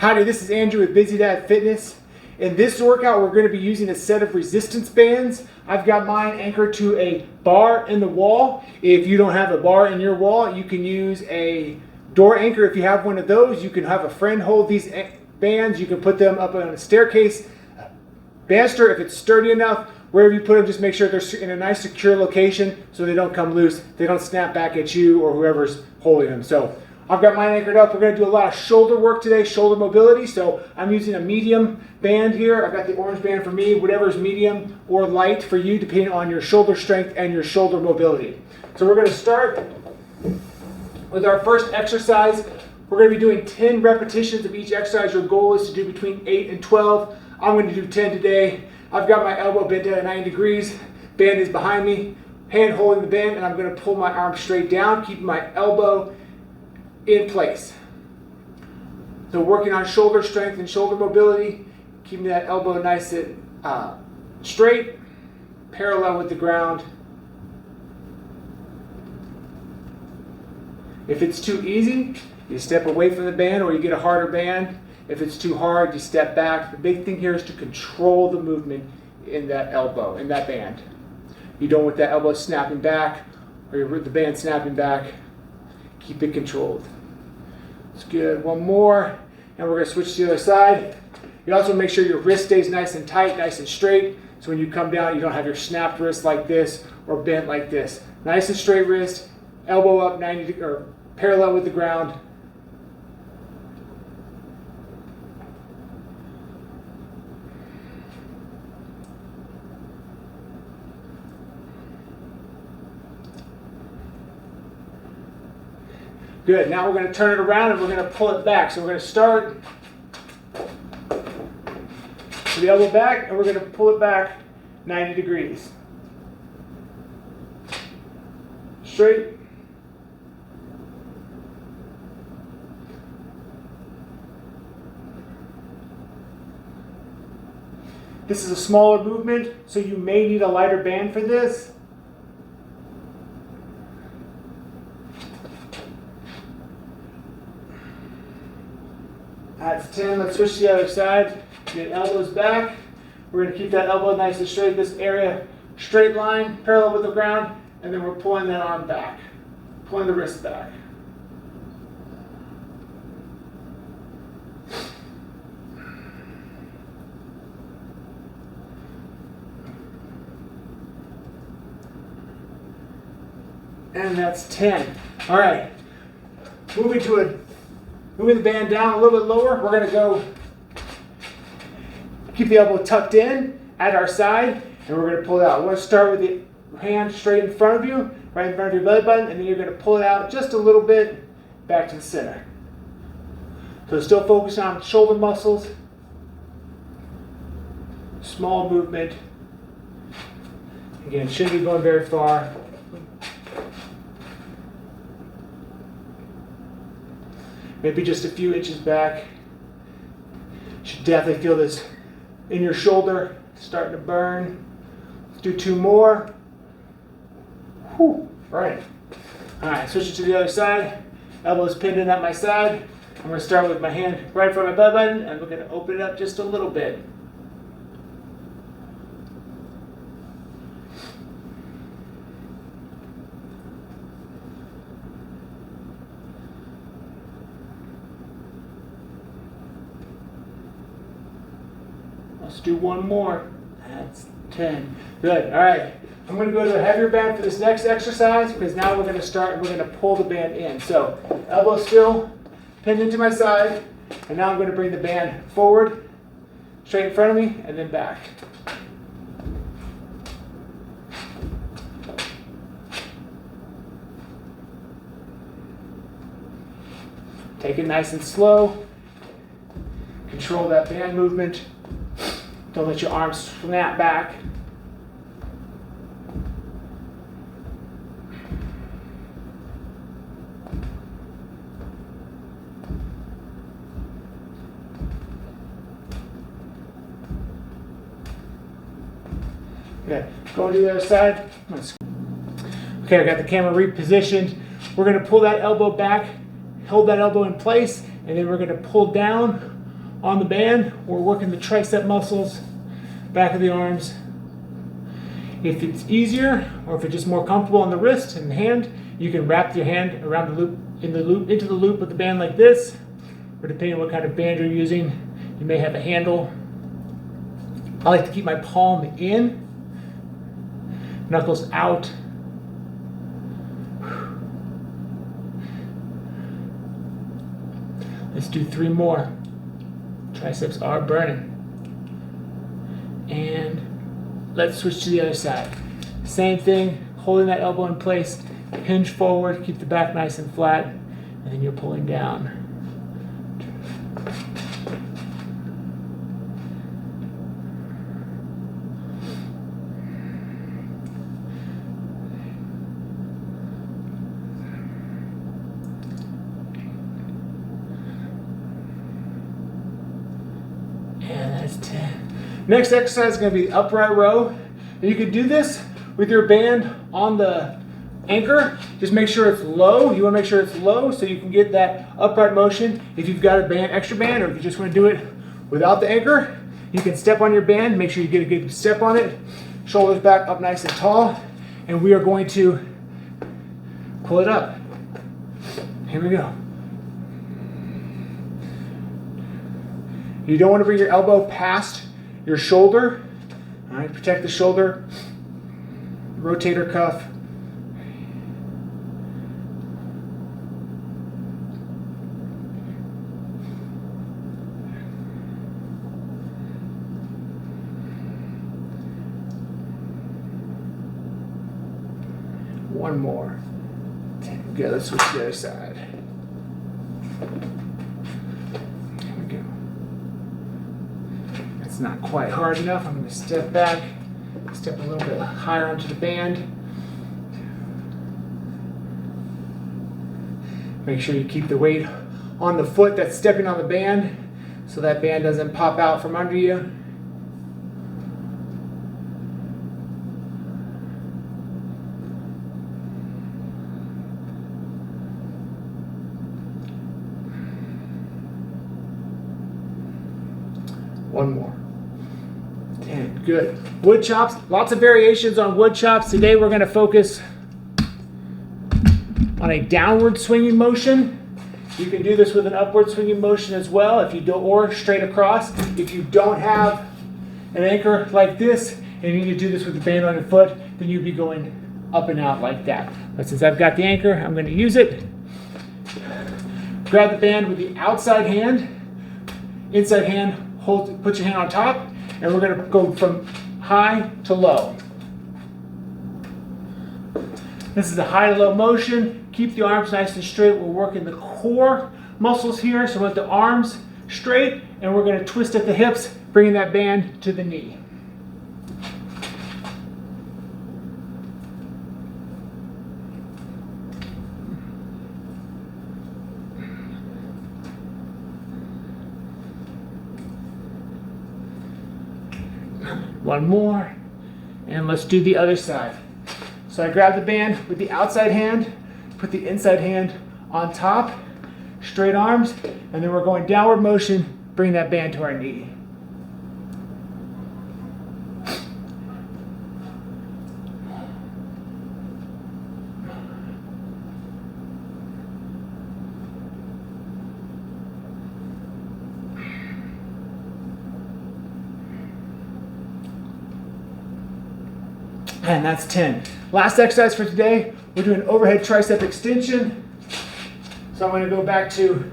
Howdy, this is Andrew with Busy Dad Fitness. In this workout, we're going to be using a set of resistance bands. I've got mine anchored to a bar in the wall. If you don't have a bar in your wall, you can use a door anchor. If you have one of those, you can have a friend hold these bands. You can put them up on a staircase banister if it's sturdy enough. Wherever you put them, just make sure they're in a nice secure location so they don't come loose. They don't snap back at you or whoever's holding them. So I've got mine anchored up. We're going to do a lot of shoulder work today, shoulder mobility. So I'm using a medium band here. I've got the orange band for me, whatever's medium or light for you, depending on your shoulder strength and your shoulder mobility. So we're going to start with our first exercise. We're going to be doing 10 repetitions of each exercise. Your goal is to do between 8 and 12. I'm going to do 10 today. I've got my elbow bent down at 90 degrees. Band is behind me, hand holding the band, and I'm going to pull my arm straight down, keeping my elbow in place. So working on shoulder strength and shoulder mobility, keeping that elbow nice and straight, parallel with the ground. If it's too easy, you step away from the band or you get a harder band. If it's too hard, you step back. The big thing here is to control the movement in that elbow, in that band. You don't want that elbow snapping back or the band snapping back. Keep it controlled. It's good. One more, and we're going to switch to the other side. You also make sure your wrist stays nice and tight, nice and straight, so when you come down, you don't have your snapped wrist like this or bent like this. Nice and straight wrist, elbow up 90 or parallel with the ground. Good. Now we're going to turn it around and we're going to pull it back. So we're going to start with the elbow back and we're going to pull it back 90 degrees. Straight. This is a smaller movement, so you may need a lighter band for this. That's 10. Let's switch to the other side. Get elbows back. We're going to keep that elbow nice and straight. This area, straight line, parallel with the ground, and then we're pulling that arm back, pulling the wrist back. And that's 10. All right. Moving the band down a little bit lower, we're going to go keep the elbow tucked in at our side, and we're going to pull it out. We're going to start with the hand straight in front of you, right in front of your belly button, and then you're going to pull it out just a little bit back to the center. So still focus on shoulder muscles, small movement. Again, shouldn't be going very far. Maybe just a few inches back. You should definitely feel this in your shoulder starting to burn. Let's do 2 more. Whew. Right. All right, switch it to the other side. Elbows pinned in at my side. I'm going to start with my hand right in front of my belly button, and we're going to open it up just a little bit. Let's do 1 more. That's 10. Good. All right. I'm going to go to a heavier band for this next exercise because now we're going to start and we're going to pull the band in. So elbow still pinned into my side, and now I'm going to bring the band forward, straight in front of me, and then back. Take it nice and slow. Control that band movement. Don't let your arms snap back. Okay, going to the other side. Okay, I got the camera repositioned. We're going to pull that elbow back, hold that elbow in place, and then we're going to pull down on the band. We're working the tricep muscles, back of the arms. If it's easier, or if it's just more comfortable on the wrist and the hand, you can wrap your hand around the loop, into the loop of the band like this, or depending on what kind of band you're using, you may have a handle. I like to keep my palm in, knuckles out. Let's do 3 more. Triceps are burning. And let's switch to the other side. Same thing, holding that elbow in place, hinge forward, keep the back nice and flat, and then you're pulling down. And that's 10. Next exercise is going to be the upright row. And you can do this with your band on the anchor. Just make sure it's low. You want to make sure it's low so you can get that upright motion. If you've got a band, extra band, or if you just want to do it without the anchor, you can step on your band. Make sure you get a good step on it. Shoulders back up nice and tall. And we are going to pull it up. Here we go. You don't want to bring your elbow past your shoulder. All right, protect the shoulder, rotator cuff. One more. Good, let's switch to the other side. Here we go. That's not quite hard enough. I'm going to step back, step a little bit higher onto the band. Make sure you keep the weight on the foot that's stepping on the band so that band doesn't pop out from under you. One more. 10. Good. Wood chops. Lots of variations on wood chops. Today we're going to focus on a downward swinging motion. You can do this with an upward swinging motion as well, if you do, or straight across. If you don't have an anchor like this and you need to do this with the band on your foot, then you'd be going up and out like that. But since I've got the anchor, I'm going to use it. Grab the band with the outside hand, inside hand. Hold, put your hand on top, and we're going to go from high to low. This is a high to low motion. Keep the arms nice and straight. We're working the core muscles here, so with the arms straight, and we're going to twist at the hips, bringing that band to the knee. One more, and let's do the other side. So I grab the band with the outside hand, put the inside hand on top, straight arms, and then we're going downward motion, bring that band to our knee. And that's 10. Last exercise for today, we're doing overhead tricep extension. So I'm going to go back to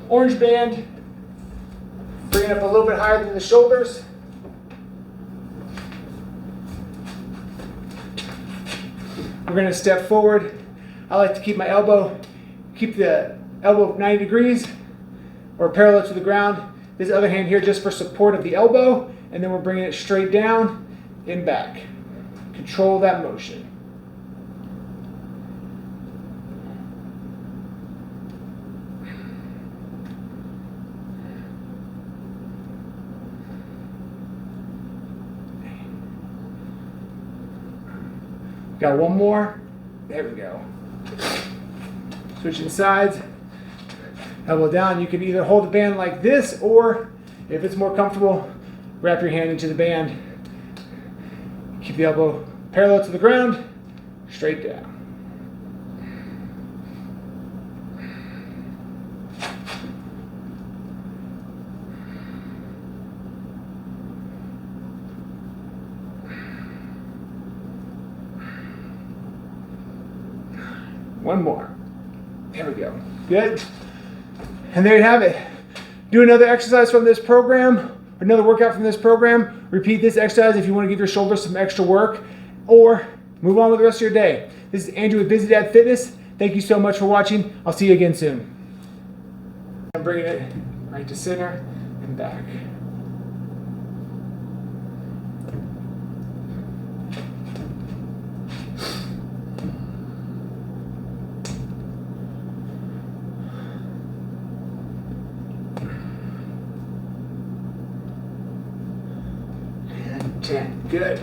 orange band, bring it up a little bit higher than the shoulders. We're going to step forward. I like to keep the elbow 90 degrees or parallel to the ground. This other hand here just for support of the elbow, and then we're bringing it straight down and back. Control that motion. Got one more. There we go. Switching sides. Elbow down. You can either hold the band like this, or If it's more comfortable, wrap your hand into the band. Keep the elbow parallel to the ground, straight down. One more. There we go. Good. And there you have it. Do another exercise from this program, another workout from this program. Repeat this exercise if you want to give your shoulders some extra work, or move on with the rest of your day. This is Andrew with Busy Dad Fitness. Thank you so much for watching. I'll see you again soon. I'm bringing it right to center and back. And 10. Good.